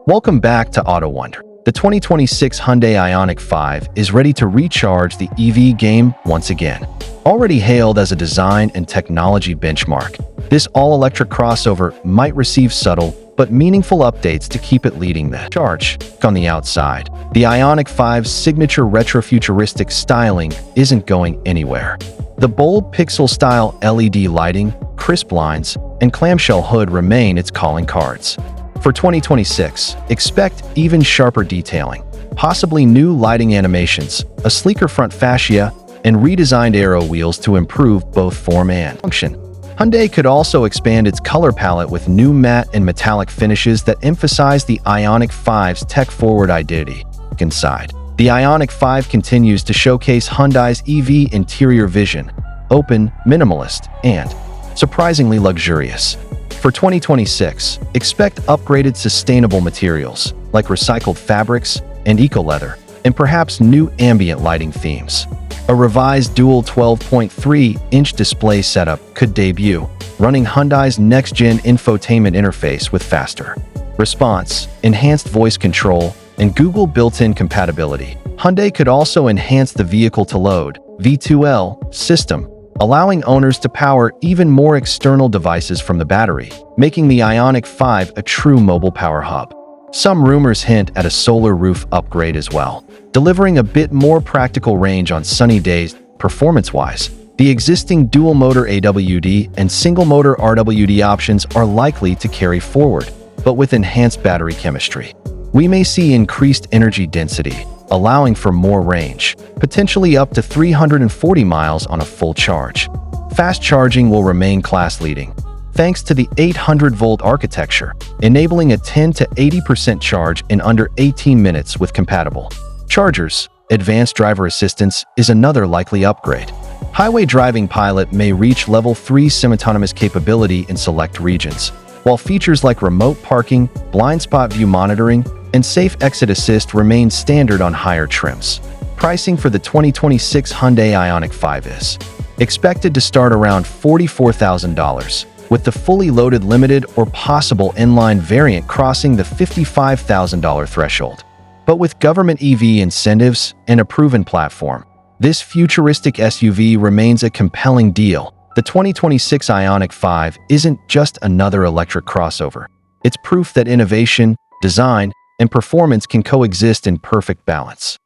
Welcome back to Autowondr. The 2026 Hyundai IONIQ 5 is ready to recharge the EV game once again. Already hailed as a design and technology benchmark, this all-electric crossover might receive subtle but meaningful updates to keep it leading the charge. On the outside, the IONIQ 5's signature retro-futuristic styling isn't going anywhere. The bold pixel-style LED lighting, crisp lines, and clamshell hood remain its calling cards. For 2026, expect even sharper detailing, possibly new lighting animations, a sleeker front fascia, and redesigned aero wheels to improve both form and function. Hyundai could also expand its color palette with new matte and metallic finishes that emphasize the IONIQ 5's tech-forward identity. Inside, the IONIQ 5 continues to showcase Hyundai's EV interior vision, open, minimalist, and surprisingly luxurious. For 2026, expect upgraded sustainable materials like recycled fabrics and eco-leather, and perhaps new ambient lighting themes. A revised dual 12.3-inch display setup could debut, running Hyundai's next-gen infotainment interface with faster response, enhanced voice control, and Google built-in compatibility. Hyundai could also enhance the vehicle-to-load (V2L) system, allowing owners to power even more external devices from the battery, making the IONIQ 5 a true mobile power hub. Some rumors hint at a solar roof upgrade as well, delivering a bit more practical range on sunny days. Performance-wise, the existing dual-motor AWD and single-motor RWD options are likely to carry forward, but with enhanced battery chemistry. We may see increased energy density, allowing for more range, potentially up to 340 miles on a full charge. Fast charging will remain class-leading, thanks to the 800-volt architecture, enabling a 10 to 80% charge in under 18 minutes with compatible chargers. Advanced driver assistance is another likely upgrade. Highway Driving Pilot may reach Level 3 semi-autonomous capability in select regions, while features like remote parking, blind spot view monitoring, and safe exit assist remain standard on higher trims. Pricing for the 2026 Hyundai IONIQ 5 is expected to start around $44,000, with the fully loaded limited or possible inline variant crossing the $55,000 threshold. But with government EV incentives and a proven platform, this futuristic SUV remains a compelling deal. The 2026 IONIQ 5 isn't just another electric crossover. It's proof that innovation, design, and performance can coexist in perfect balance.